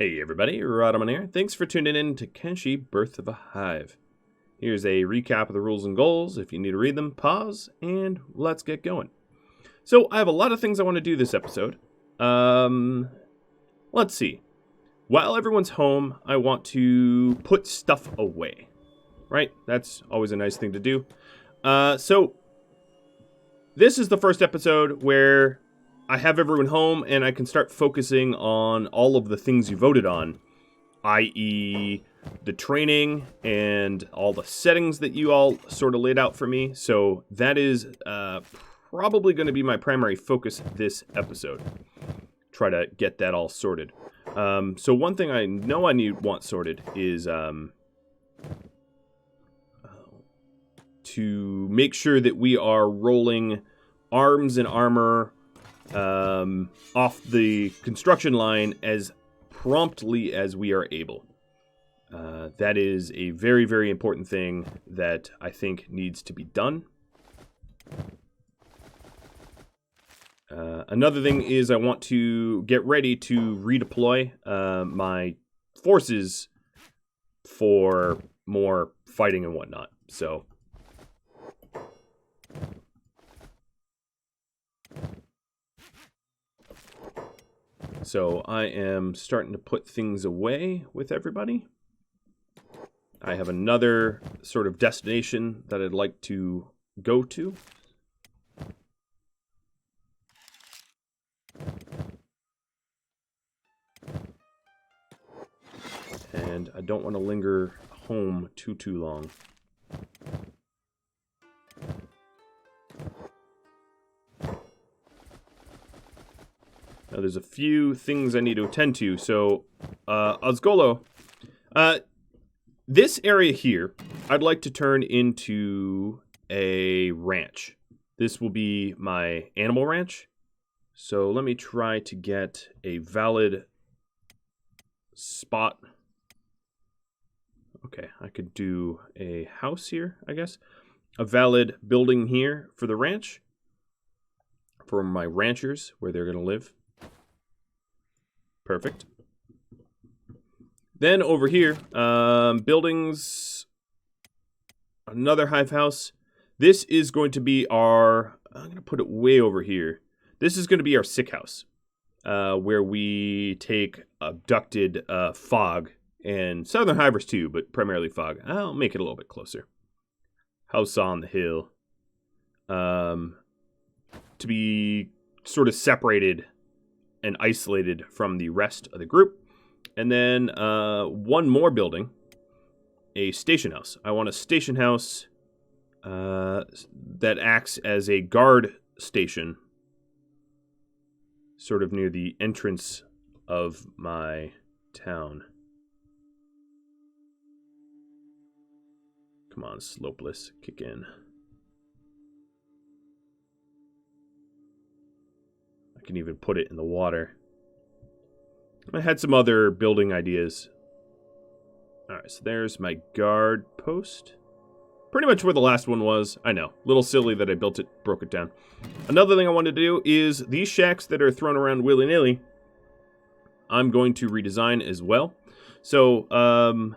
Hey everybody, Rodman here. Thanks for tuning in to Kenshi, Birth of a Hive. Here's a recap of the rules and goals. If you need to read them, pause, and let's get going. So, I have a lot of things I want to do this episode. Let's see. While everyone's home, I want to put stuff away. Right? That's always a nice thing to do. So, this is the first episode where I have everyone home and I can start focusing on all of the things you voted on, i.e. the training and all the settings that you all sort of laid out for me. So that is probably going to be my primary focus this episode. Try to get that all sorted. So one thing I know I want sorted is to make sure that we are rolling arms and armor off the construction line as promptly as we are able. That is a very, very important thing that I think needs to be done. Another thing is I want to get ready to redeploy my forces for more fighting and whatnot. So I am starting to put things away with everybody. I have another sort of destination that I'd like to go to. And I don't want to linger home too long. Now, there's a few things I need to attend to. So, Osgolo, this area here, I'd like to turn into a ranch. This will be my animal ranch. So, let me try to get a valid spot. Okay, I could do a house here, I guess. A valid building here for the ranch. For my ranchers, where they're going to live. Perfect. Then over here, buildings, another hive house. This is going to be our, I'm going to put it way over here. This is going to be our sick house, where we take abducted fog and southern hivers too, but primarily fog. I'll make it a little bit closer. House on the hill. To be sort of separated and isolated from the rest of the group. And then one more building, a station house. I want a station house that acts as a guard station, sort of near the entrance of my town. Come on, Slopeless, kick in. I can even put it in the water. I had some other building ideas. Alright, so there's my guard post. Pretty much where the last one was. I know, a little silly that I built it, broke it down. Another thing I wanted to do is these shacks that are thrown around willy-nilly, I'm going to redesign as well. So, I'm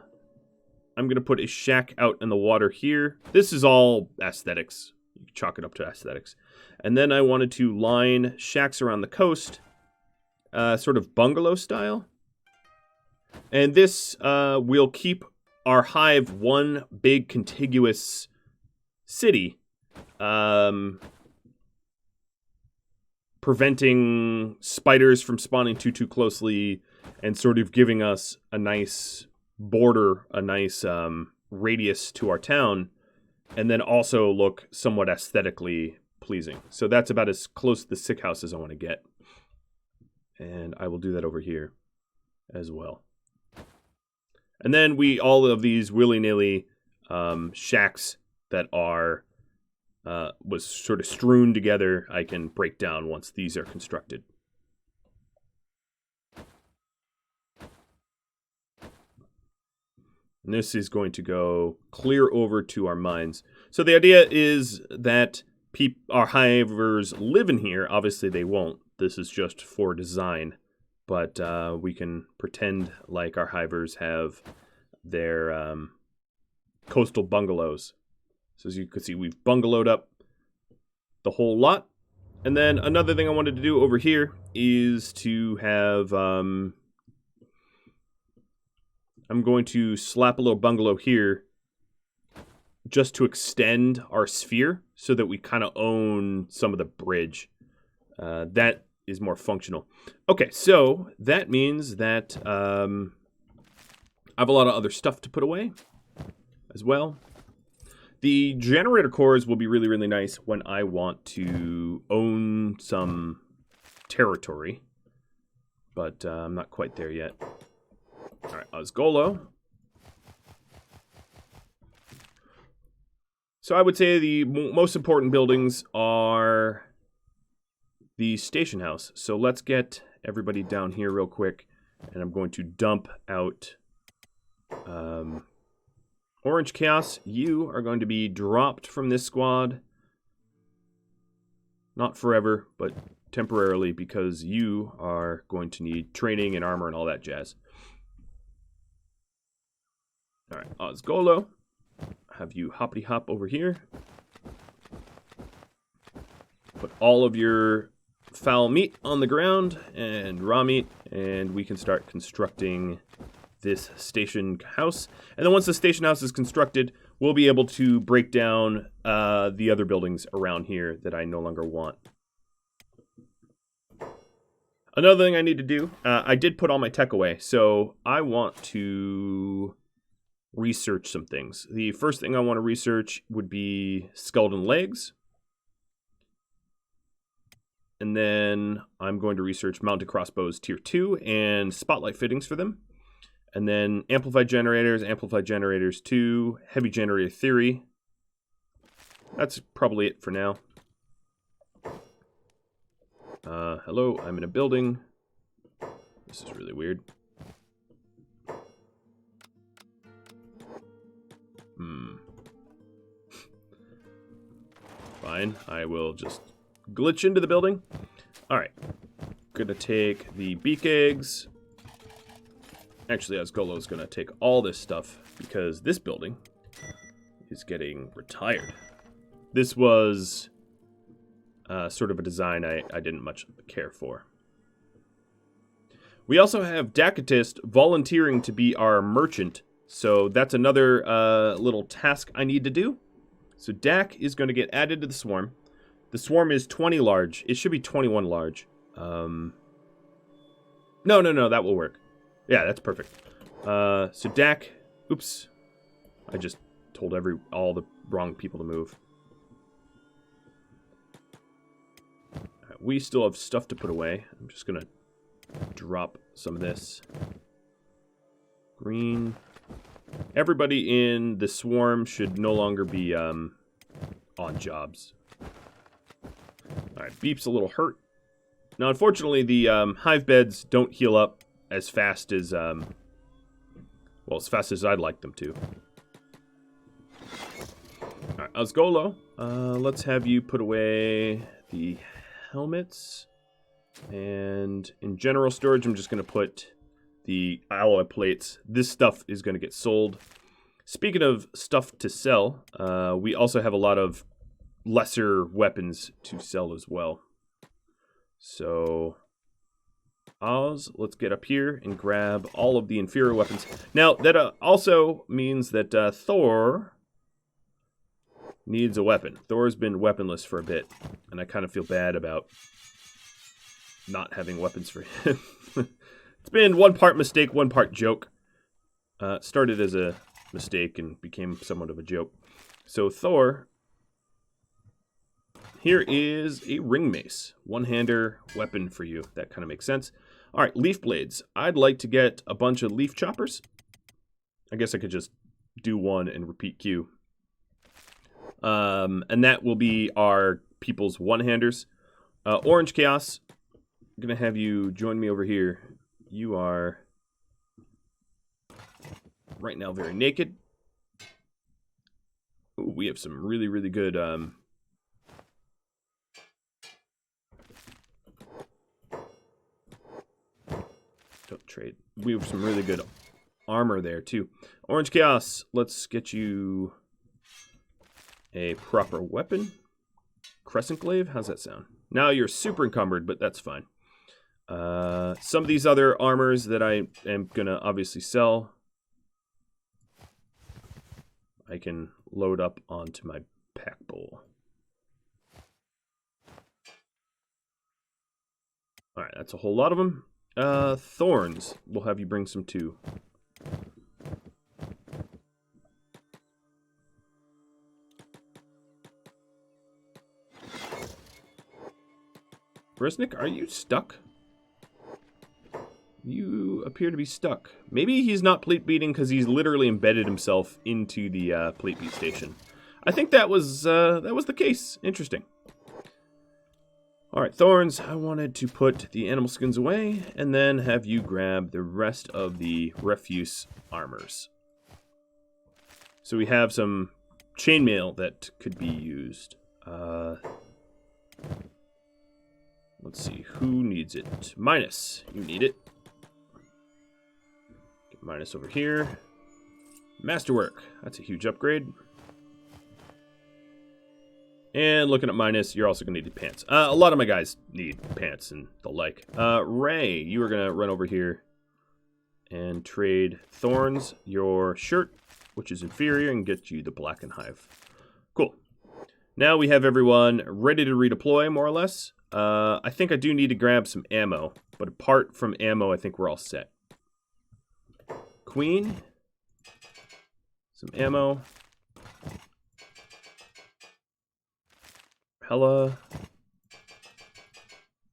going to put a shack out in the water here. This is all aesthetics. You can chalk it up to aesthetics. And then I wanted to line shacks around the coast, sort of bungalow style. And this will keep our hive one big contiguous city, preventing spiders from spawning too closely and sort of giving us a nice border, a nice radius to our town, and then also look somewhat aesthetically pleasing. So that's about as close to the sick house as I want to get. And I will do that over here as well. And then all of these willy-nilly shacks that are was sort of strewn together, I can break down once these are constructed. And this is going to go clear over to our mines. So the idea is that our hivers live in here. Obviously they won't. This is just for design. but we can pretend like our hivers have their coastal bungalows. So as you can see, we've bungalowed up the whole lot. And then another thing I wanted to do over here is to have... I'm going to slap a little bungalow here just to extend our sphere so that we kind of own some of the bridge. That is more functional. Okay, so that means that I have a lot of other stuff to put away as well. The generator cores will be really, really nice when I want to own some territory, but I'm not quite there yet. All right, Osgolo. So I would say the most important buildings are the station house. So let's get everybody down here real quick, and I'm going to dump out Orange Chaos. You are going to be dropped from this squad. Not forever, but temporarily, because you are going to need training and armor and all that jazz. All right, Osgolo. Have you hoppity hop over here. Put all of your foul meat on the ground and raw meat, and we can start constructing this station house. And then once the station house is constructed, we'll be able to break down the other buildings around here that I no longer want. Another thing I need to do, I did put all my tech away, so I want to research some things. The first thing I want to research would be skeleton legs. And then I'm going to research mounted crossbows tier 2 and spotlight fittings for them. And then amplified generators 2, heavy generator theory. That's probably it for now. Hello, I'm in a building. This is really weird. Fine, I will just glitch into the building. Alright, gonna take the beak eggs. Actually, Osgolo's gonna take all this stuff because this building is getting retired. This was sort of a design I didn't much care for. We also have Dakatist volunteering to be our merchant, so that's another little task I need to do. So Dak is going to get added to the swarm. The swarm is 20 large. It should be 21 large. No, that will work. Yeah, that's perfect. So Dak, oops. I just told all the wrong people to move. Right, we still have stuff to put away. I'm just going to drop some of this. Green. Everybody in the swarm should no longer be on jobs. Alright, Beep's a little hurt. Now, unfortunately, the hive beds don't heal up as fast as, well, as fast as I'd like them to. Alright, Osgolo, let's have you put away the helmets. And in general storage, I'm just going to put the alloy plates. This stuff is going to get sold. Speaking of stuff to sell, we also have a lot of lesser weapons to sell as well. So, Oz, let's get up here and grab all of the inferior weapons. Now, that also means that Thor needs a weapon. Thor's been weaponless for a bit, and I kind of feel bad about not having weapons for him. It's been one part mistake, one part joke. Started as a mistake and became somewhat of a joke. So Thor, here is a ring mace. One-hander weapon for you. That kind of makes sense. All right, leaf blades. I'd like to get a bunch of leaf choppers. I guess I could just do one and repeat Q. And that will be our people's one-handers. Orange Chaos, I'm going to have you join me over here. You are right now very naked. Ooh, we have some really, really good Don't trade. We have some really good armor there, too. Orange Chaos, let's get you a proper weapon. Crescent Glaive, how's that sound? Now you're super encumbered, but that's fine. Some of these other armors that I am going to obviously sell, I can load up onto my pack bowl. Alright, that's a whole lot of them. Thorns, we'll have you bring some too. Resnick, are you stuck? You appear to be stuck. Maybe he's not plate beating because he's literally embedded himself into the plate beat station. I think that was the case. Interesting. All right, Thorns, I wanted to put the animal skins away and then have you grab the rest of the refuse armors. So we have some chainmail that could be used. Let's see, who needs it? Minus, you need it. Get Minus over here. Masterwork, that's a huge upgrade. And looking at Minus, you're also going to need pants. A lot of my guys need pants and the like. Ray, you are going to run over here and trade Thorns your shirt, which is inferior, and get you the Black and Hive. Cool. Now we have everyone ready to redeploy, more or less. I think I do need to grab some ammo, but apart from ammo, I think we're all set. Queen. Some ammo. Hella,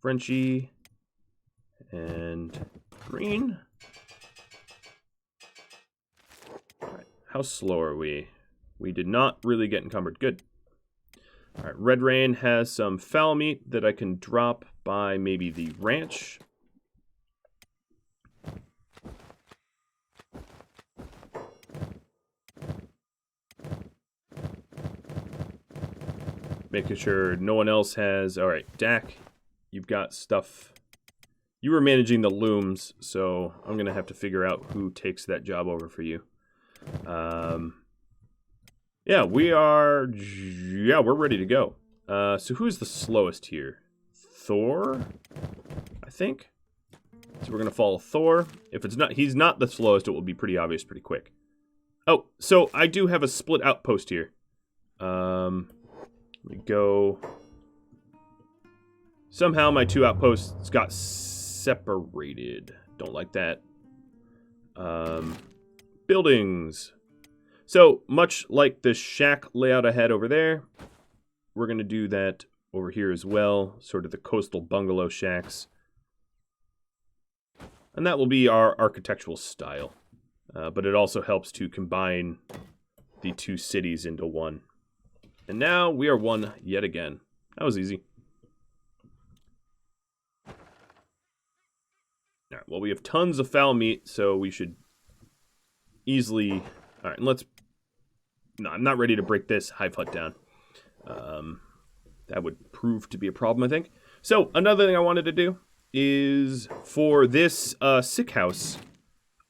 Frenchie, and Green. Alright, how slow are we? We did not really get encumbered. Good. Alright, Red Rain has some fowl meat that I can drop by maybe the ranch. Making sure no one else has... Alright, Dak, you've got stuff. You were managing the looms, so I'm going to have to figure out who takes that job over for you. Yeah, we're ready to go. So who's the slowest here? Thor, I think. So we're going to follow Thor. If it's not, he's not the slowest, it will be pretty obvious pretty quick. Oh, so I do have a split outpost here. Let me go. Somehow my two outposts got separated. Don't like that. Buildings. So, much like the shack layout I had over there, we're going to do that over here as well. Sort of the coastal bungalow shacks. And that will be our architectural style. But it also helps to combine the two cities into one. And now we are one yet again. That was easy. Alright, well, we have tons of fowl meat, so we should easily... Alright, and let's... No, I'm not ready to break this hive hut down. That would prove to be a problem, I think. So, another thing I wanted to do is for this sick house,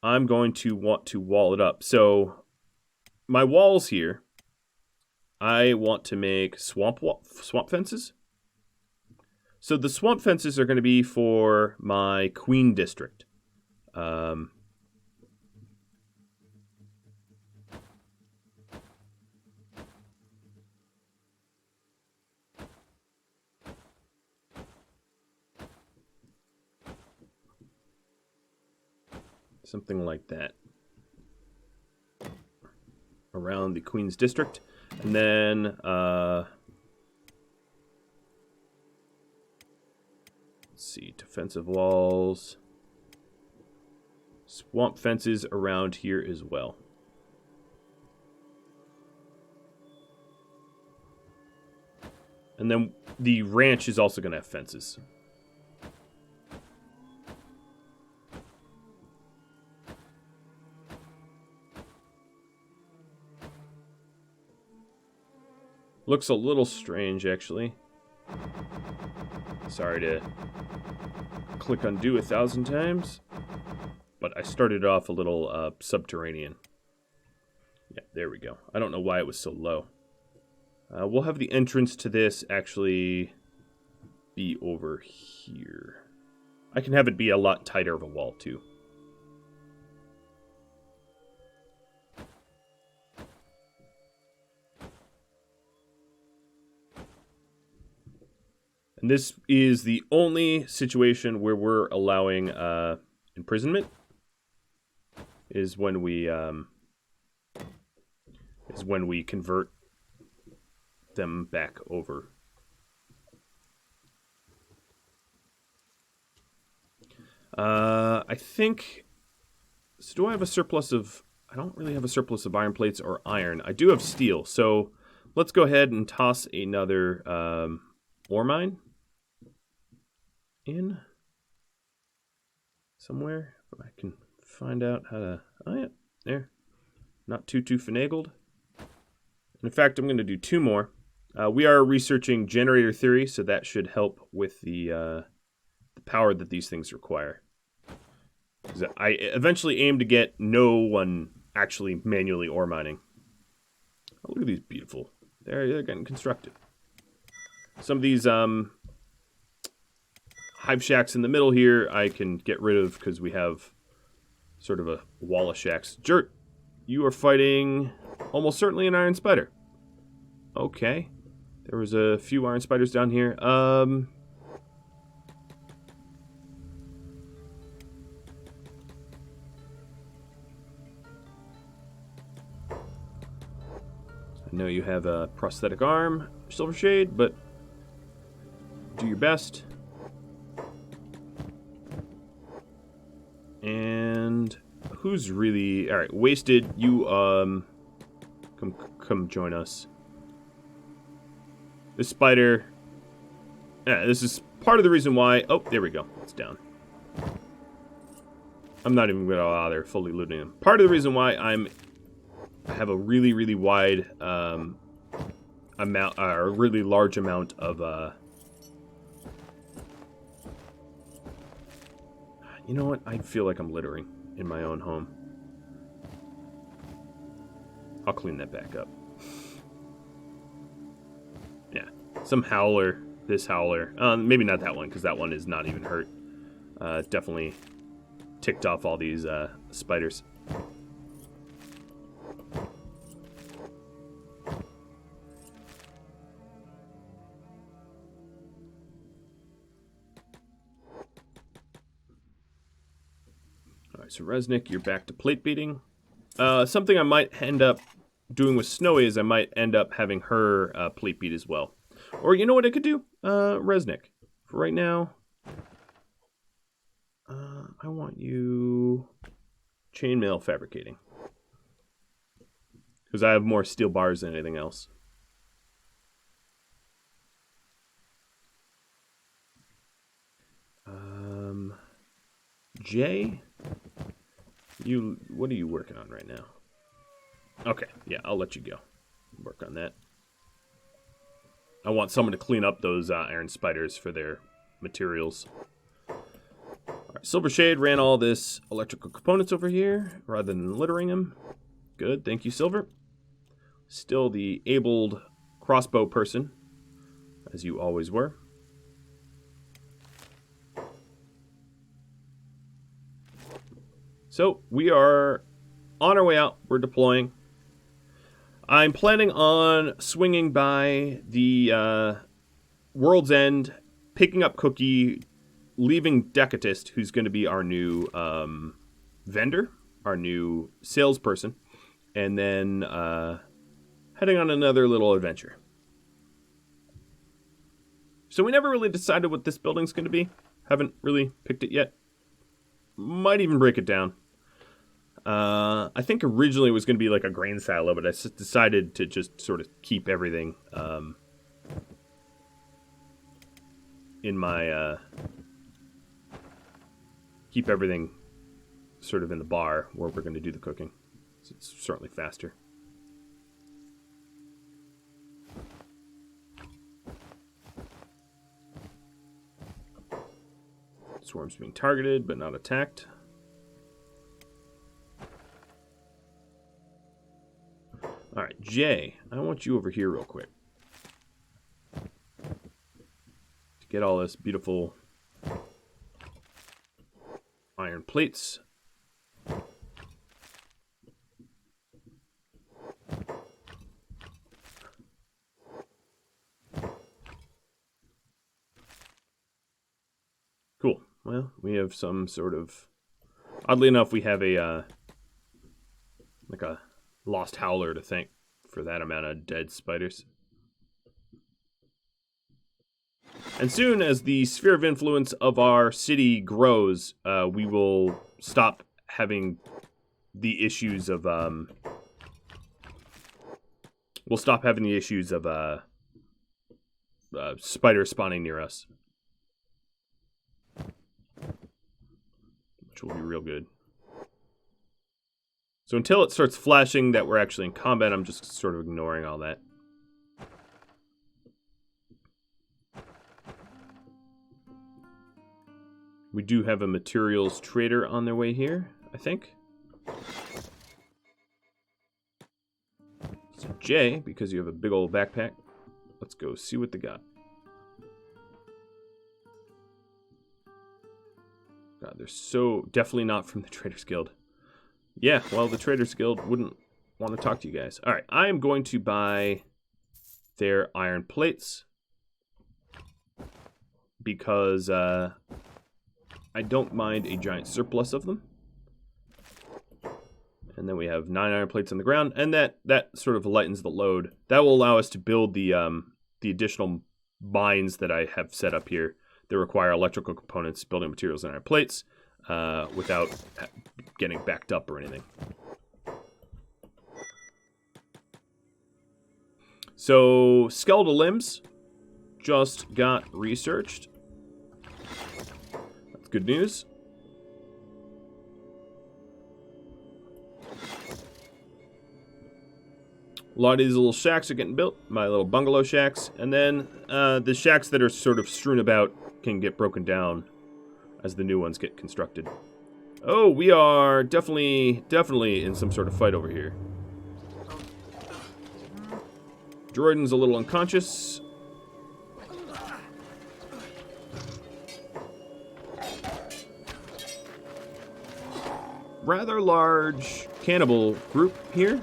I'm going to want to wall it up. So, my walls here... I want to make swamp fences. So the swamp fences are going to be for my Queen district. Something like that. Around the Queen's district. And then, let's see, defensive walls, swamp fences around here as well. And then the ranch is also going to have fences. Looks a little strange, actually. Sorry to click undo 1,000 times. but I started off a little subterranean. Yeah, there we go. I don't know why it was so low. We'll have the entrance to this actually be over here. I can have it be a lot tighter of a wall, too. And this is the only situation where we're allowing imprisonment. Is when we convert them back over. I think. So do I have a surplus of? I don't really have a surplus of iron plates or iron. I do have steel, so let's go ahead and toss another ore mine in somewhere. If I can find out how to. Oh yeah, there. Not too finagled. In fact, I'm going to do 2 more. We are researching generator theory, so that should help with the power that these things require. I eventually aim to get no one actually manually ore mining. Oh, look at these beautiful. They're getting constructed. Some of these hive shacks in the middle here I can get rid of because we have sort of a wall of shacks. Jert, you are fighting almost certainly an iron spider. Okay. There was a few iron spiders down here. I know you have a prosthetic arm, Silver Shade, but do your best. And who's really... Alright, Wasted, you, come join us. This spider... Yeah, this is part of the reason why... Oh, there we go. It's down. I'm not even going to bother fully looting him. Part of the reason why I have a really wide amount, or a really large amount of... You know what? I feel like I'm littering in my own home. I'll clean that back up. Yeah. Some howler. This howler. Maybe not that one, because that one is not even hurt. Definitely ticked off all these spiders. So Resnick, you're back to plate beating. Something I might end up doing with Snowy is I might end up having her plate beat as well. Or you know what I could do? Resnick. For right now, I want you chainmail fabricating. Because I have more steel bars than anything else. Jay? What are you working on right now? Okay, yeah, I'll let you go. Work on that. I want someone to clean up those iron spiders for their materials. Alright, Silver Shade ran all this electrical components over here rather than littering them. Good, thank you, Silver. Still the abled crossbow person, as you always were. So, we are on our way out. We're deploying. I'm planning on swinging by the World's End, picking up Cookie, leaving Decatist, who's going to be our new vendor, our new salesperson, and then heading on another little adventure. So we never really decided what this building's going to be. Haven't really picked it yet. Might even break it down. I think originally it was going to be like a grain silo, but I decided to just sort of keep everything in my keep everything sort of in the bar where we're going to do the cooking. So it's certainly faster. Swarm's being targeted but not attacked. All right, Jay, I want you over here real quick. To get all this beautiful iron plates. Cool. Well, we have some sort of... Oddly enough, we have a... like a lost howler to thank for that amount of dead spiders. And soon as the sphere of influence of our city grows, we will stop having the issues of... we'll stop having the issues of spiders spawning near us. Which will be real good. So until it starts flashing that we're actually in combat, I'm just sort of ignoring all that. We do have a materials trader on their way here, I think. So Jay, because you have a big old backpack, let's go see what they got. God, they're so definitely not from the Traders Guild. Yeah, well, the Traders Guild wouldn't want to talk to you guys. All right, I am going to buy their iron plates because I don't mind a giant surplus of them. And then we have 9 iron plates on the ground, and that sort of lightens the load. That will allow us to build the additional mines that I have set up here. They require electrical components, building materials, and iron plates without getting backed up or anything. So, skeletal limbs just got researched. That's good news. A lot of these little shacks are getting built, my little bungalow shacks, and then the shacks that are sort of strewn about can get broken down as the new ones get constructed. Oh, we are definitely in some sort of fight over here. Jordan's a little unconscious. Rather large cannibal group here.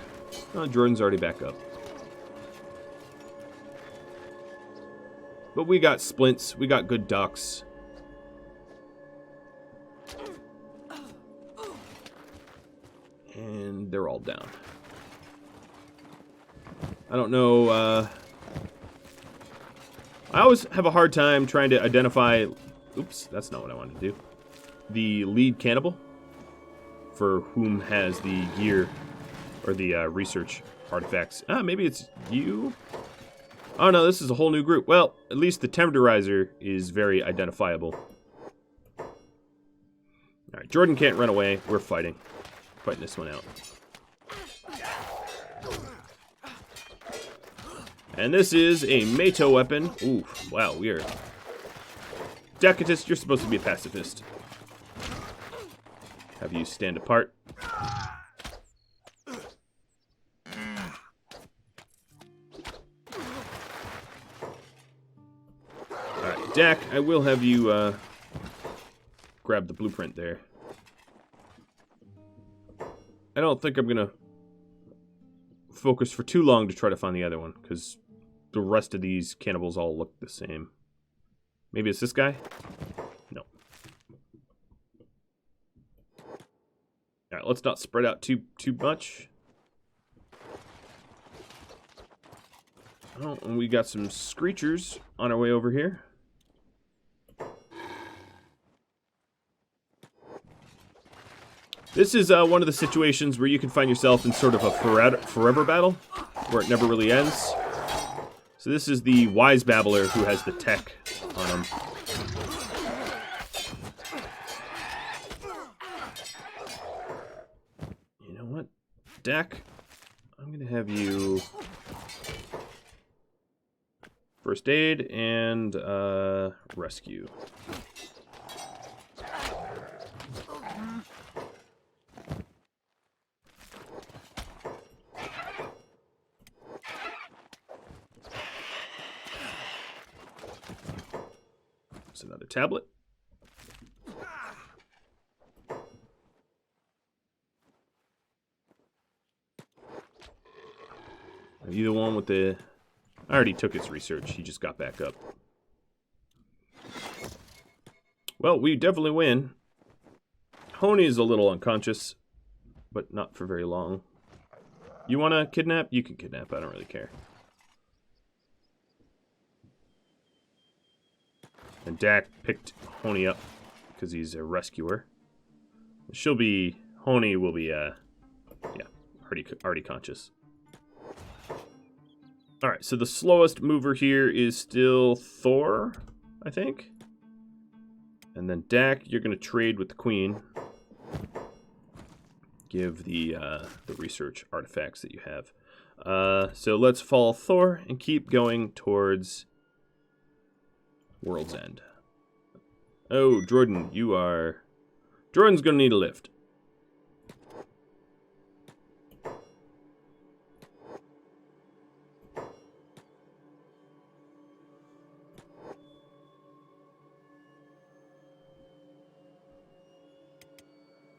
Oh, Jordan's already back up. But we got splints. We got good ducks. And they're all down. I don't know. I always have a hard time trying to identify... Oops, that's not what I wanted to do. The lead cannibal. For whom has the gear... or the research artifacts. Maybe it's you? Oh no, this is a whole new group. Well, at least the Tenderizer is very identifiable. Alright, Jordan can't run away. We're fighting. Fighting this one out. And this is a Mato weapon. Ooh, wow, we are... Decatus, you're supposed to be a pacifist. Have you stand apart. Dak, I will have you grab the blueprint there. I don't think I'm going to focus for too long to try to find the other one, because the rest of these cannibals all look the same. Maybe it's this guy? No. Alright, let's not spread out too much. Oh, and we got some screechers on our way over here. This is one of the situations where you can find yourself in sort of a forever battle, where it never really ends. So this is the wise babbler who has the tech on him. You know what, Dak? I'm gonna have you first aid and rescue. There's another tablet. Are you the one with the... I already took his research. He just got back up. Well, we definitely win. Honey is a little unconscious, but not for very long. You want to kidnap? You can kidnap. I don't really care. And Dak picked Honey up because he's a rescuer. She'll be... Honey will be, yeah, already conscious. Alright, so the slowest mover here is still Thor, I think. And then Dak, you're going to trade with the Queen. Give the research artifacts that you have. So let's follow Thor and keep going towards World's End. Oh, Jordan, you are... Jordan's going to need a lift.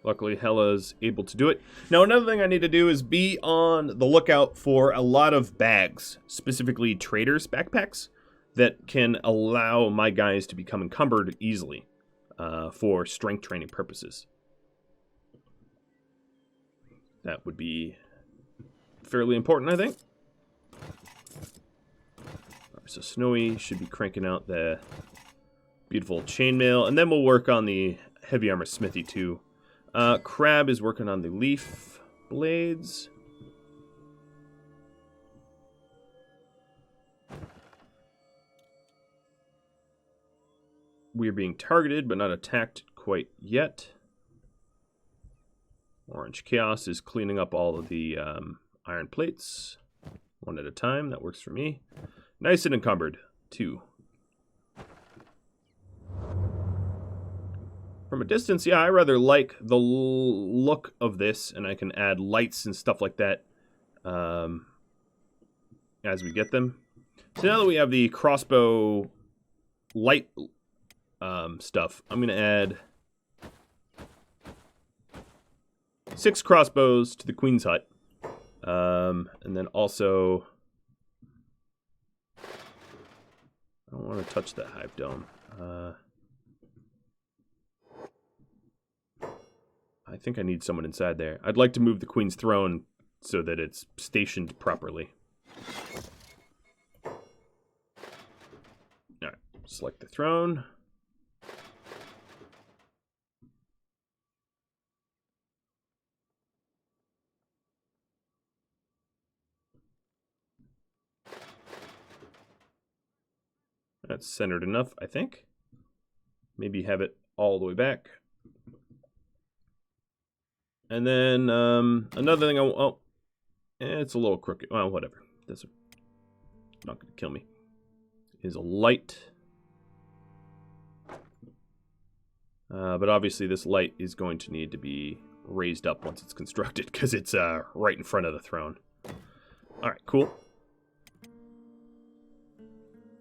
Luckily, Hella's able to do it. Now, another thing I need to do is be on the lookout for a lot of bags, specifically traders' backpacks, that can allow my guys to become encumbered easily for strength training purposes. That would be fairly important, I think. Right, so Snowy should be cranking out the beautiful chainmail, and then we'll work on the heavy armor smithy too. Crab is working on the leaf blades. We are being targeted, but not attacked quite yet. Orange Chaos is cleaning up all of the iron plates. One at a time. That works for me. Nice and encumbered. 2. From a distance, yeah, I rather like the look of this, and I can add lights and stuff like that as we get them. So now that we have the crossbow light stuff, I'm going to add 6 crossbows to the Queen's hut. And then also... I don't want to touch that hive dome. I think I need someone inside there. I'd like to move the Queen's throne so that it's stationed properly. Alright, select the throne. That's centered enough, I think. Maybe have it all the way back. And then another thing it's a little crooked. Well, whatever. That's not going to kill me. Is a light. But obviously this light is going to need to be raised up once it's constructed because it's right in front of the throne. All right, cool.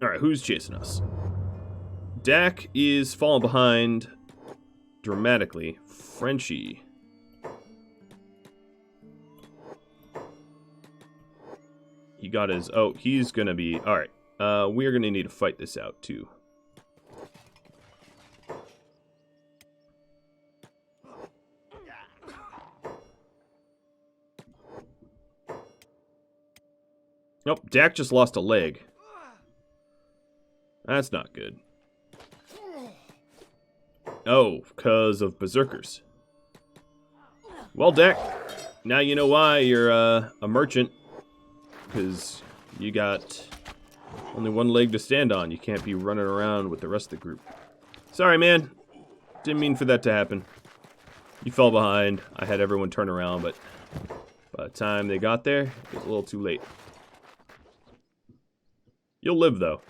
All right, who's chasing us? Dak is falling behind dramatically. Frenchie. He got his... Oh, he's going to be... All right. We're going to need to fight this out, too. Nope, Dak just lost a leg. That's not good. Oh, because of berserkers. Well, Dak, now you know why you're a merchant. Because you got only one leg to stand on. You can't be running around with the rest of the group. Sorry, man. Didn't mean for that to happen. You fell behind. I had everyone turn around, but by the time they got there, it was a little too late. You'll live, though.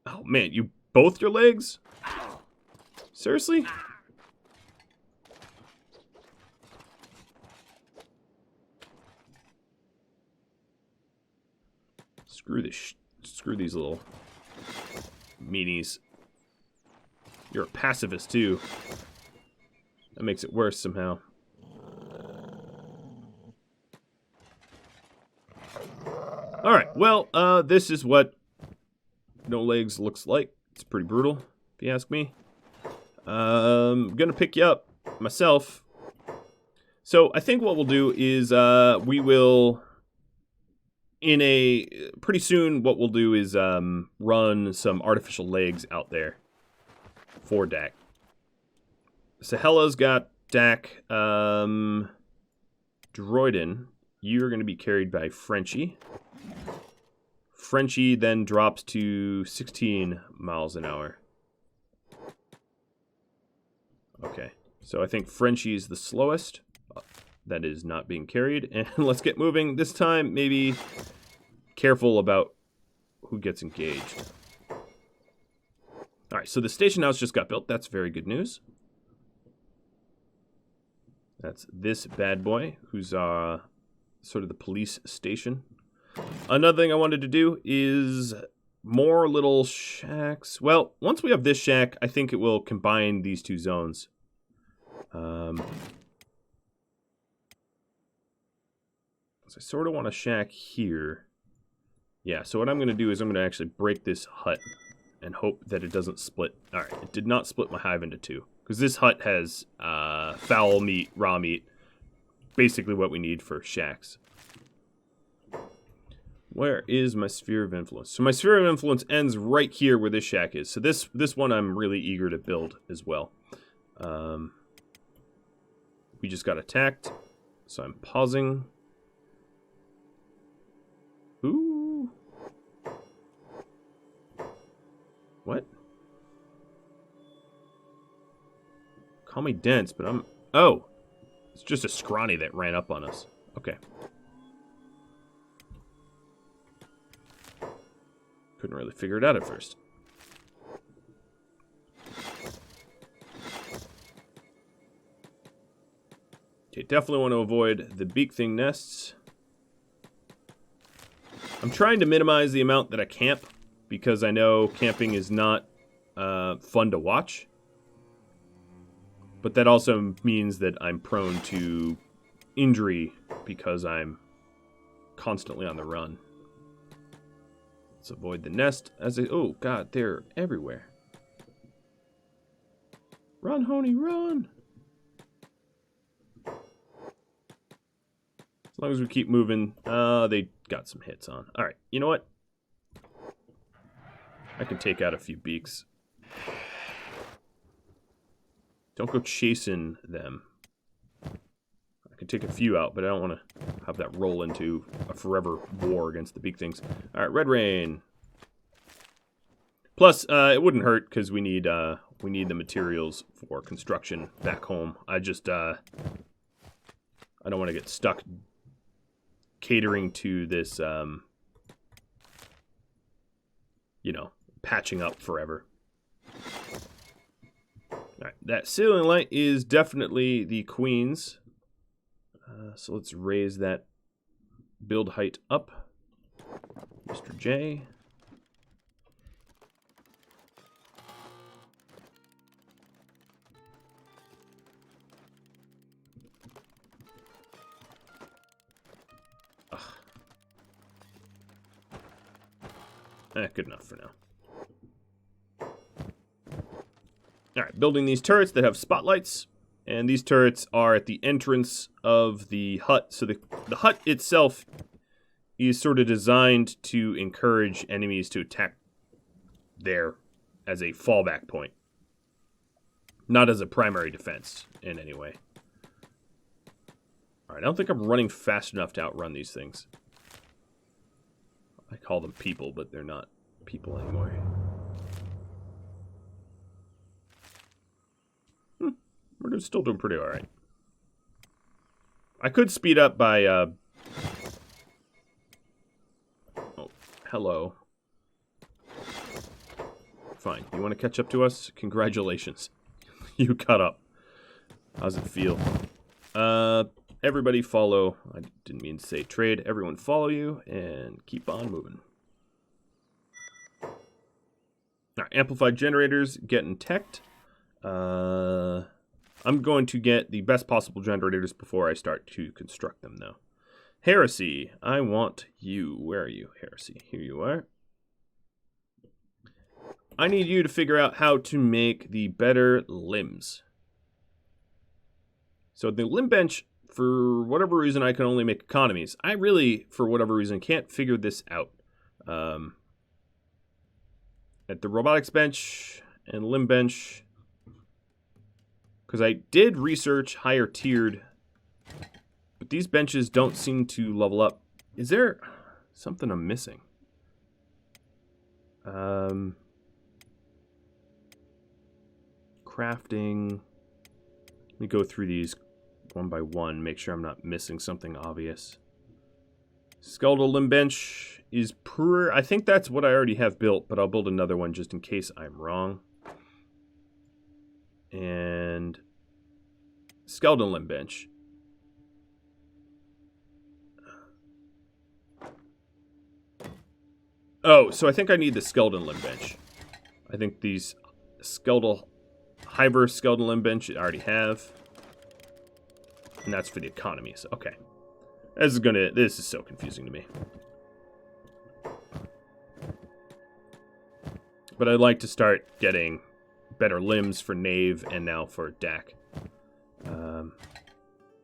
Oh, man, you both your legs? Seriously? Screw these little meanies. You're a pacifist, too. That makes it worse somehow. Alright, well, this is what no legs looks like. It's pretty brutal, if you ask me. I'm gonna pick you up myself. So I think what we'll do is we will, pretty soon what we'll do is run some artificial legs out there for Dak. Sahella's got Dak. Droiden, you're going to be carried by Frenchie. Frenchie then drops to 16 miles an hour. Okay, so I think Frenchie's the slowest. That is not being carried. And let's get moving. This time, maybe careful about who gets engaged. Alright, so the station house just got built. That's very good news. That's this bad boy, who's sort of the police station. Another thing I wanted to do is more little shacks. Well, once we have this shack, I think it will combine these two zones. So I sort of want a shack here. Yeah, so what I'm going to do is I'm going to actually break this hut and hope that it doesn't split. Alright, it did not split my hive into two. Because this hut has fowl meat, raw meat. Basically what we need for shacks. Where is my sphere of influence? So my sphere of influence ends right here where this shack is. So this one I'm really eager to build as well. We just got attacked. So I'm pausing. Ooh. What? Call me dense, but I'm... Oh! It's just a scrawny that ran up on us. Okay. Couldn't really figure it out at first. Okay, definitely want to avoid the beak thing nests. I'm trying to minimize the amount that I camp, because I know camping is not fun to watch. But that also means that I'm prone to injury because I'm constantly on the run. Let's avoid the nest as I... Oh, God, they're everywhere. Run, Honey, run! As long as we keep moving. They got some hits on. Alright, you know what? I can take out a few beaks. Don't go chasing them. I can take a few out, but I don't want to have that roll into a forever war against the beak things. Alright, Red Rain. Plus, it wouldn't hurt because we need the materials for construction back home. I just, I don't want to get stuck catering to this, you know, patching up forever. Alright, that ceiling light is definitely the Queen's. So let's raise that build height up. Mr. J. Good enough for now. Alright, building these turrets that have spotlights. And these turrets are at the entrance of the hut. So the hut itself is sort of designed to encourage enemies to attack there as a fallback point. Not as a primary defense in any way. Alright, I don't think I'm running fast enough to outrun these things. I call them people, but they're not people anymore. We're still doing pretty alright. I could speed up by, Oh, hello. Fine. You want to catch up to us? Congratulations. You caught up. How's it feel? Everybody follow. I didn't mean to say trade. Everyone follow you and keep on moving. All right, amplified generators getting teched. I'm going to get the best possible generators before I start to construct them, though. Heresy, I want you. Where are you, Heresy? Here you are. I need you to figure out how to make the better limbs. So the limb bench, for whatever reason, I can only make economies. I really, for whatever reason, can't figure this out. At the robotics bench and limb bench, because I did research higher tiered, but these benches don't seem to level up. Is there something I'm missing? Crafting. Let me go through these one by one, make sure I'm not missing something obvious. Skeletal limb bench is I think that's what I already have built, but I'll build another one just in case I'm wrong. And skeleton limb bench. Oh, so I think I need the skeleton limb bench. I think these hiver skeleton limb bench I already have. And that's for the economies. Okay. This is so confusing to me. But I'd like to start getting better limbs for Knave and now for Dak.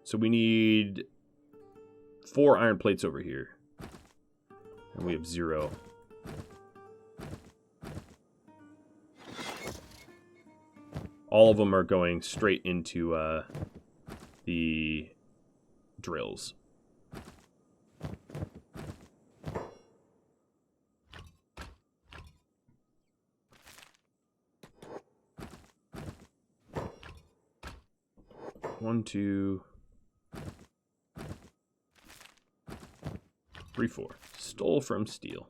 So we need 4 iron plates over here. And we have 0. All of them are going straight into the drills. One, 2, 3, 4. Stole from steel.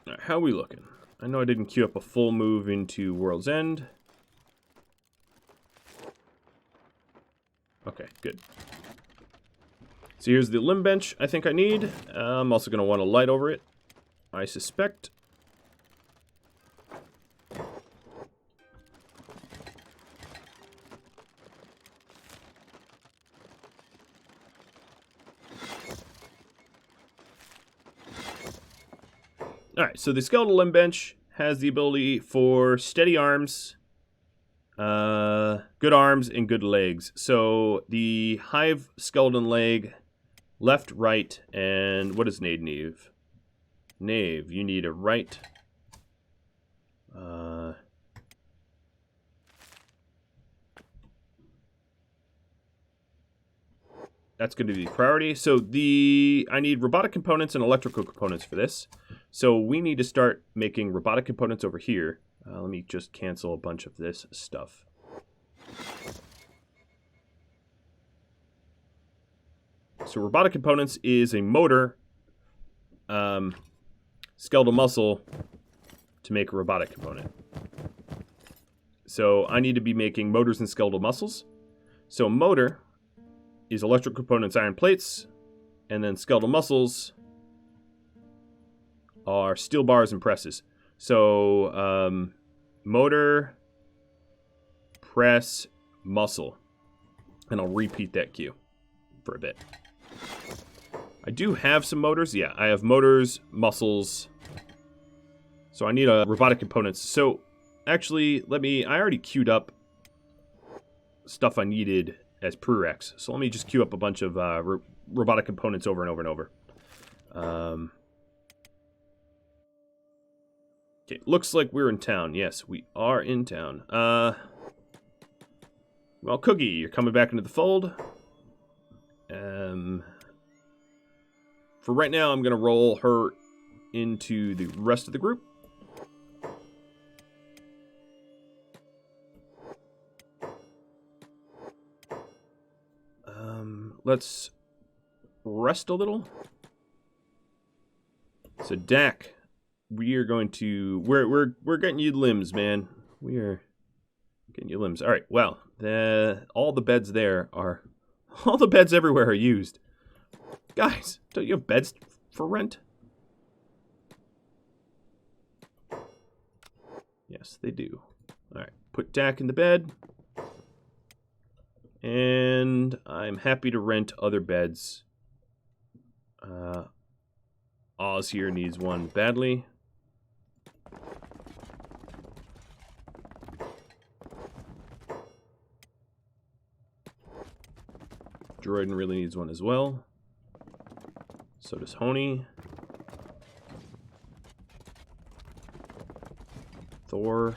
All right, how are we looking? I know I didn't queue up a full move into World's End. Okay, good. So here's the limb bench I think I need. I'm also going to want a light over it, I suspect. Alright, so the skeletal limb bench has the ability for steady arms, good arms, and good legs. So the Hive skeleton leg, left, right, and what does Knave? Knave, you need a right. That's going to be priority. So I need robotic components and electrical components for this. So we need to start making robotic components over here. Let me just cancel a bunch of this stuff. So robotic components is a motor, skeletal muscle to make a robotic component. So I need to be making motors and skeletal muscles. So motor is electrical components, iron plates, and then skeletal muscles are steel bars and presses. So motor, press, muscle. And I'll repeat that cue for a bit. I do have some motors. Yeah, I have motors, muscles. So I need robotic components. So actually, I already queued up stuff I needed as prereqs. So let me just queue up a bunch of robotic components over and over and over. Okay, looks like we're in town. Yes, we are in town. Well, Cookie, you're coming back into the fold. For right now, I'm going to roll her into the rest of the group. Let's rest a little. So Dak, we are going to we're getting you limbs, man. We are getting you limbs. All right. Well, all the beds everywhere are used. Guys, don't you have beds for rent? Yes, they do. All right. Put Dak in the bed. And I'm happy to rent other beds. Oz here needs one badly. Droiden really needs one as well. So does Honey. Thor.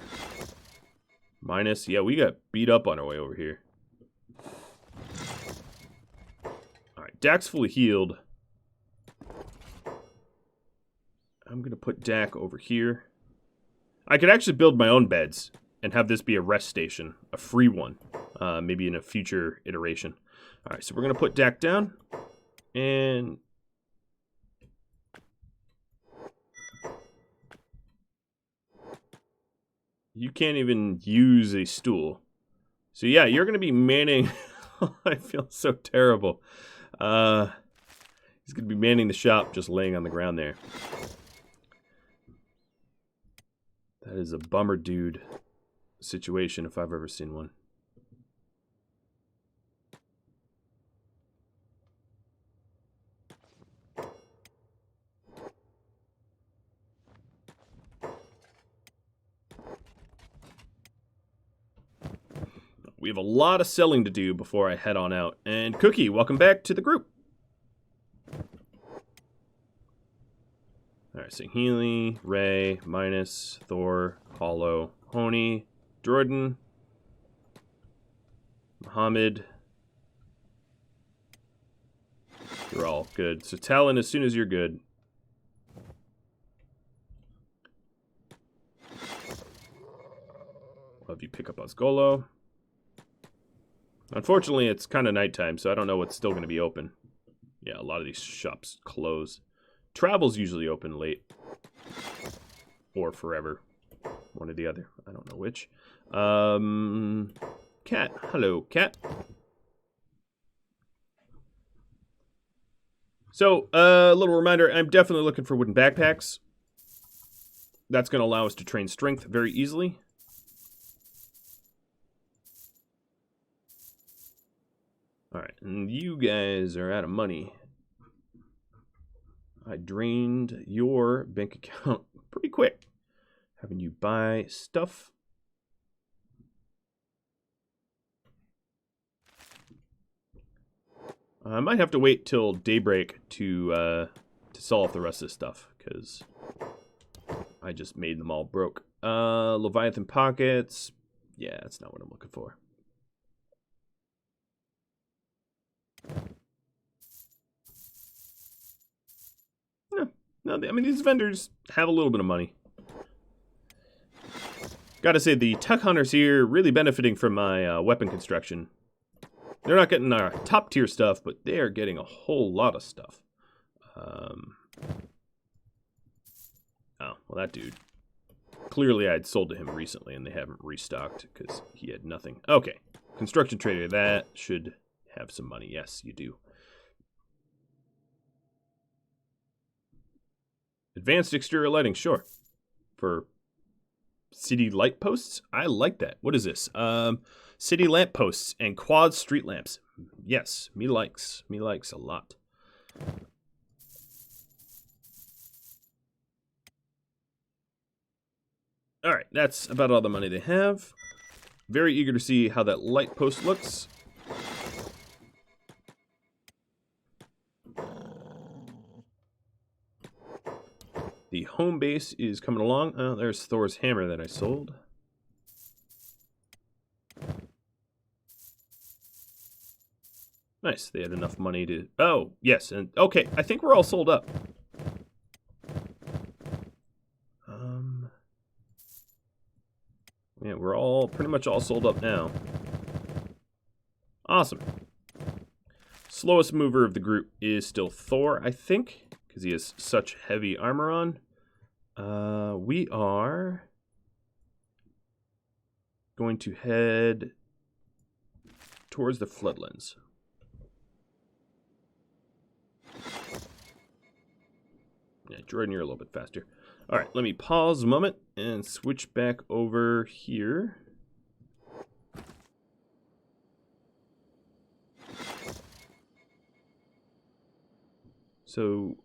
Minus. Yeah, we got beat up on our way over here. Alright, Dak's fully healed. I'm going to put Dak over here. I could actually build my own beds and have this be a rest station. A free one. Maybe in a future iteration. Alright, so we're going to put Dak down. And... you can't even use a stool. So yeah, you're going to be manning... I feel so terrible. He's going to be manning the shop, just laying on the ground there. That is a bummer dude situation if I've ever seen one. We have a lot of selling to do before I head on out. And Cookie, welcome back to the group. Alright, so Healy, Ray, Minus, Thor, Hollow, Honey, Jordan, Muhammad. You're all good. So Talon, as soon as you're good. I'll have you pick up Osgolo. Unfortunately, it's kind of nighttime, so I don't know what's still going to be open. Yeah, a lot of these shops close. Travel's usually open late. Or forever. One or the other. I don't know which. Cat. Hello, Cat. So, a little reminder, I'm definitely looking for wooden backpacks. That's going to allow us to train strength very easily. Alright, and you guys are out of money. I drained your bank account pretty quick. Having you buy stuff. I might have to wait till daybreak to sell off the rest of this stuff, because I just made them all broke. Leviathan pockets. Yeah, that's not what I'm looking for. No, I mean, these vendors have a little bit of money. Gotta say, the tech hunters here really benefiting from my weapon construction. They're not getting our top tier stuff, but they are getting a whole lot of stuff. Oh, well, that dude. Clearly, I had sold to him recently, and they haven't restocked because he had nothing. Okay, construction trader, that should have some money. Yes, you do. Advanced exterior lighting, sure. For city light posts? I like that. What is this? City lamp posts and quad street lamps. Yes, me likes a lot. Alright, that's about all the money they have. Very eager to see how that light post looks. The home base is coming along. Oh, there's Thor's hammer that I sold. Nice, they had enough money to... oh, yes, and okay, I think we're all sold up. Yeah, we're all pretty much all sold up now. Awesome. Slowest mover of the group is still Thor, I think, because he has such heavy armor on. We are going to head towards the floodlands. Yeah, Jordan, you're a little bit faster. All right, let me pause a moment and switch back over here. So,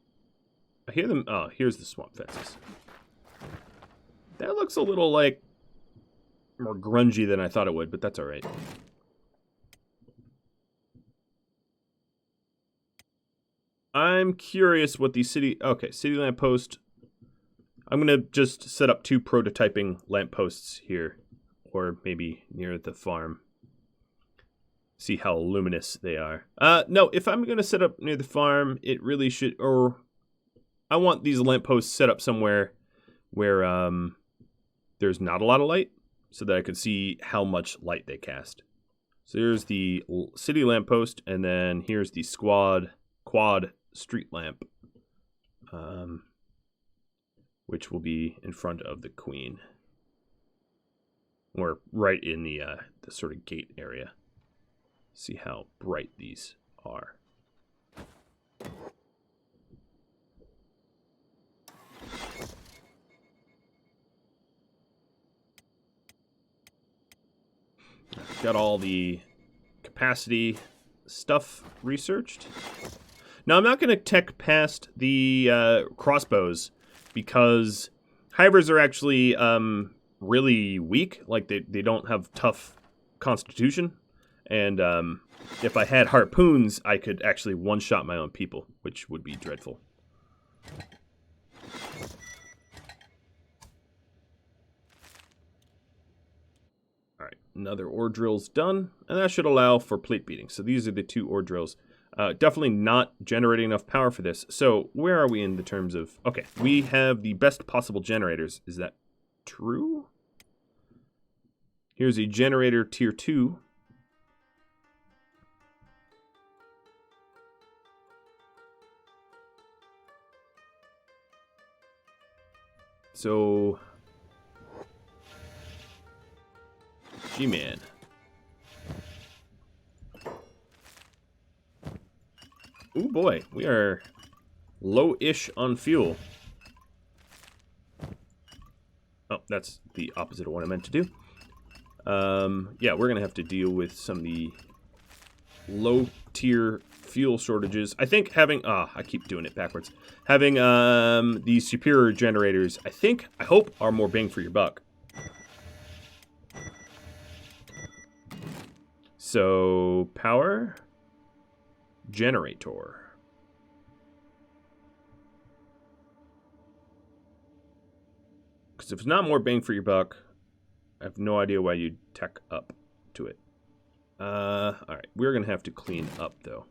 I hear them. Oh, here's the swamp fences. That looks a little, like, more grungy than I thought it would, but that's all right. I'm curious what the city... Okay, city lamppost. I'm going to just set up 2 prototyping lampposts here, or maybe near the farm. See how luminous they are. No, if I'm going to set up near the farm, it really should... Or I want these lampposts set up somewhere where there's not a lot of light, so that I could see how much light they cast. So here's the city lamppost, and then here's the quad street lamp, which will be in front of the queen, or right in the sort of gate area. See how bright these are. Got all the capacity stuff researched. Now, I'm not going to tech past the crossbows because hivers are actually really weak. Like, they don't have tough constitution. And if I had harpoons, I could actually one-shot my own people, which would be dreadful. All right, another ore drill's done, and that should allow for plate beating. So these are the 2 ore drills. Definitely not generating enough power for this. So where are we in the terms of... Okay, we have the best possible generators. Is that true? Here's a generator tier 2. So... G-Man. Oh boy, we are low-ish on fuel. Oh, that's the opposite of what I meant to do. Yeah, we're going to have to deal with some of the low-tier fuel shortages. I think having... I keep doing it backwards. Having these superior generators, I hope, are more bang for your buck. So, power... generator. Because if it's not more bang for your buck, I have no idea why you'd tech up to it. Alright, we're going to have to clean up, though.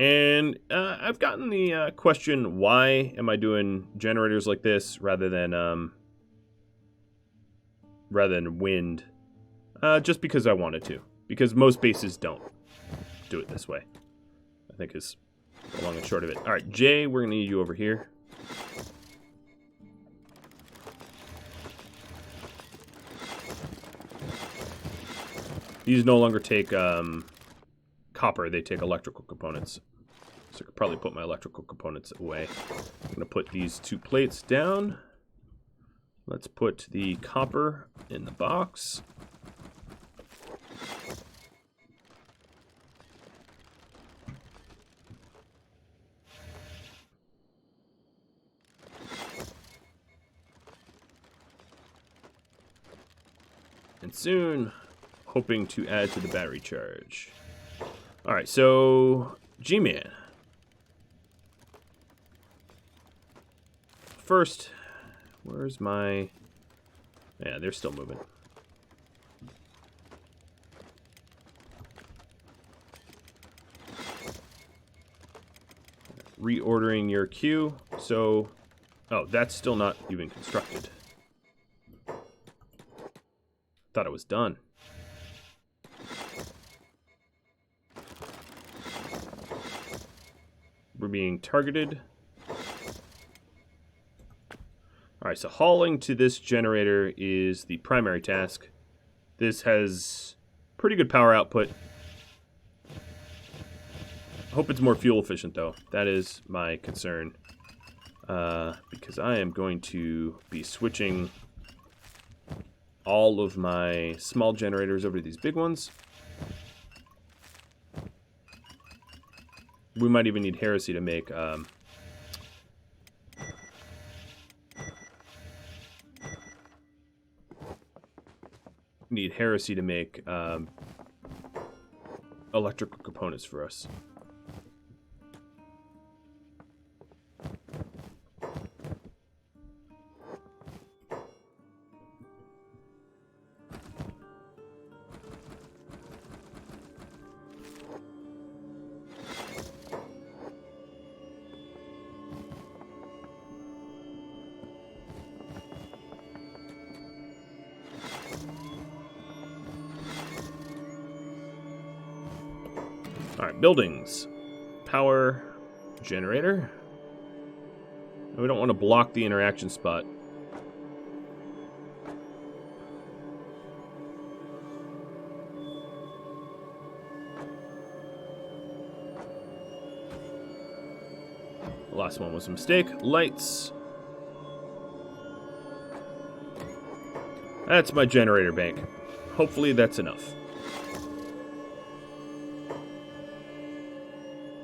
And I've gotten the question, why am I doing generators like this rather than wind? Just because I wanted to. Because most bases don't do it this way, I think is the long and short of it. All right, Jay, we're going to need you over here. These no longer take copper, they take electrical components. So I could probably put my electrical components away. I'm going to put these 2 plates down. Let's put the copper in the box. And soon, hoping to add to the battery charge. Alright, so G-Man. First, where's my... Yeah, they're still moving. reordering your queue. So, oh, that's still not even constructed. Thought it was done. We're being targeted. Alright, so hauling to this generator is the primary task. This has pretty good power output. I hope it's more fuel efficient, though. That is my concern. Because I am going to be switching all of my small generators over to these big ones. We might even need heresy to make... need heresy to make electrical components for us. Alright, buildings. Power generator. We don't want to block the interaction spot. The last one was a mistake. Lights. That's my generator bank. Hopefully that's enough.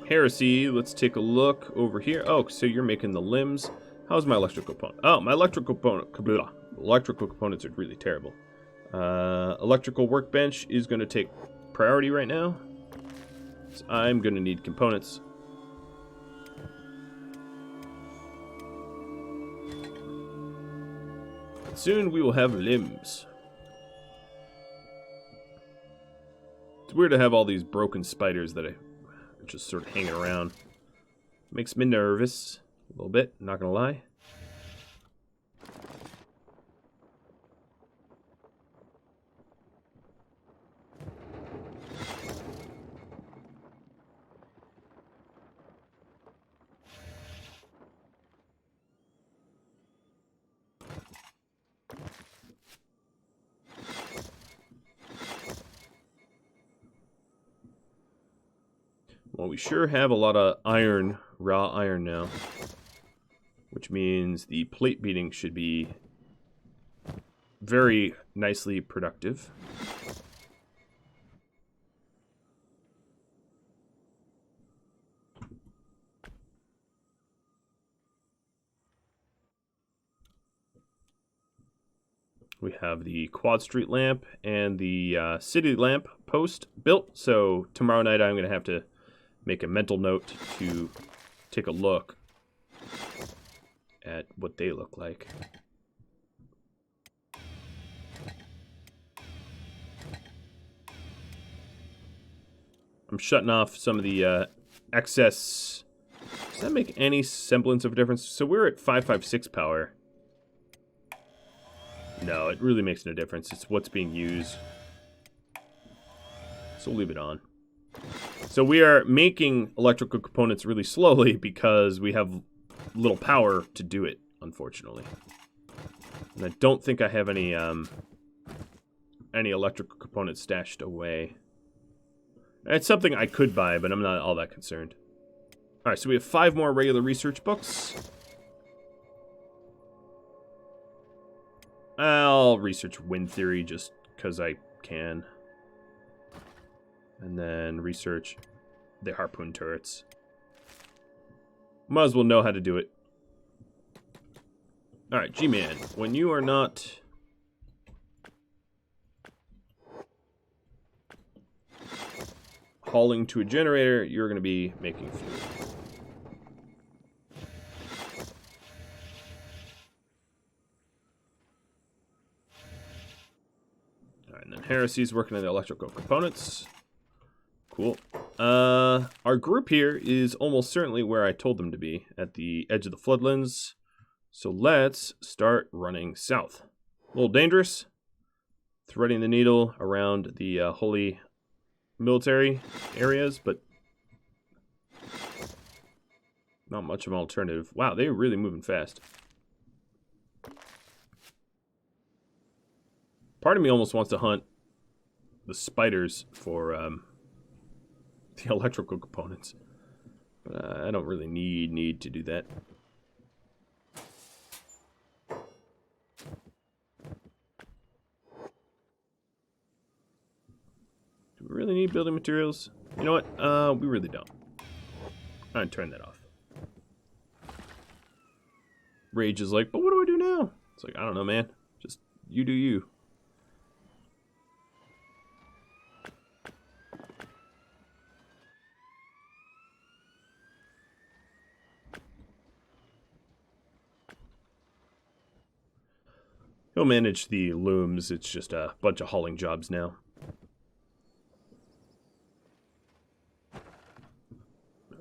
Heresy, let's take a look over here. Oh, so you're making the limbs. How's my electrical component? Oh, my electrical components are really terrible. Electrical workbench is going to take priority right now. So I'm going to need components. Soon we will have limbs. It's weird to have all these broken spiders that I just sort of hanging around. Makes me nervous a little bit, not gonna lie. Well, we sure have a lot of iron, raw iron now. Which means the plate beating should be very nicely productive. We have the quad street lamp and the city lamp post built. So tomorrow night I'm going to have to make a mental note to take a look at what they look like. I'm shutting off some of the excess. Does that make any semblance of a difference? So we're at 556 power. No, it really makes no difference. It's what's being used. So we'll leave it on. So we are making electrical components really slowly because we have little power to do it, unfortunately. And I don't think I have any electrical components stashed away. It's something I could buy, but I'm not all that concerned. Alright, so we have 5 more regular research books. I'll research wind theory just because I can. And then research the harpoon turrets. Might as well know how to do it. Alright, G-Man, when you are not hauling to a generator, you're going to be making fuel. Alright, and then Heresy's working on the electrical components. Cool. Our group here is almost certainly where I told them to be, at the edge of the floodlands. So let's start running south. A little dangerous. Threading the needle around the holy military areas, but not much of an alternative. Wow, they're really moving fast. Part of me almost wants to hunt the spiders for the electrical components. But I don't really need to do that. Do we really need building materials? You know what? We really don't. I'm gonna turn that off. Rage is like, but what do I do now? It's like, I don't know, man. Just you do you. He'll manage the looms. It's just a bunch of hauling jobs now.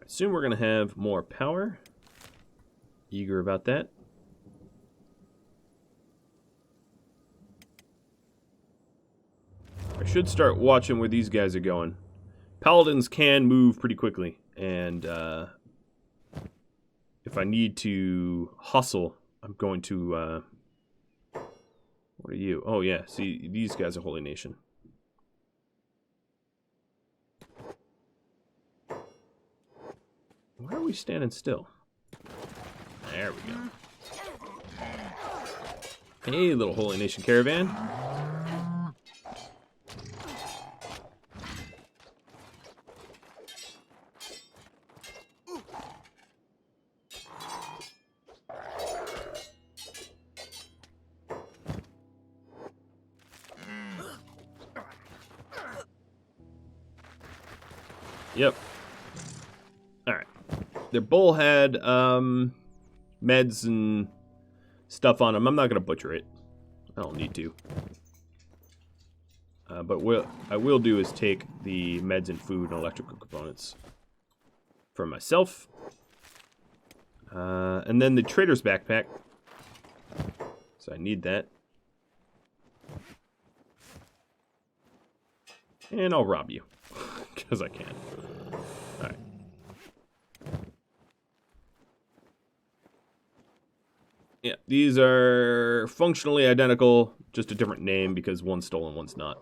Soon we're going to have more power. Eager about that. I should start watching where these guys are going. Paladins can move pretty quickly, and if I need to hustle, I'm going to... what are you? Oh yeah, see, these guys are Holy Nation. Why are we standing still? There we go. Hey, little Holy Nation caravan. Yep. Alright. Their bull had meds and stuff on them. I'm not going to butcher it. I don't need to. But what I will do is take the meds and food and electrical components for myself. And then the trader's backpack. So I need that. And I'll rob you. Because I can. Alright. Yeah, these are functionally identical, just a different name because one's stolen, one's not.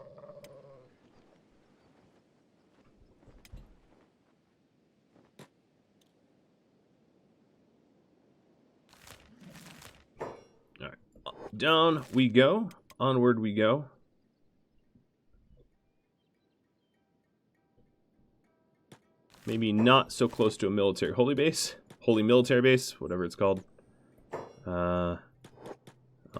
Alright. Down we go. Onward we go. Maybe not so close to a military holy base. Holy military base, whatever it's called. Oh,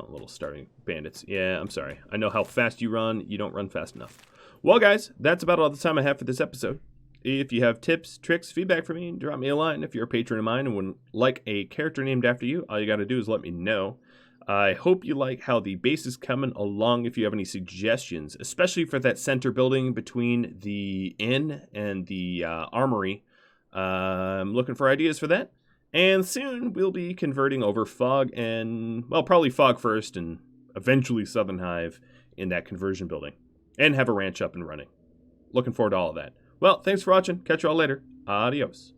little starving bandits. Yeah, I'm sorry. I know how fast you run. You don't run fast enough. Well, guys, that's about all the time I have for this episode. If you have tips, tricks, feedback for me, drop me a line. If you're a patron of mine and would like a character named after you, all you got to do is let me know. I hope you like how the base is coming along. If you have any suggestions, especially for that center building between the inn and the armory, I'm looking for ideas for that. And soon we'll be converting over Fog and, well, probably Fog first and eventually Southern Hive in that conversion building. And have a ranch up and running. Looking forward to all of that. Well, thanks for watching. Catch you all later. Adios.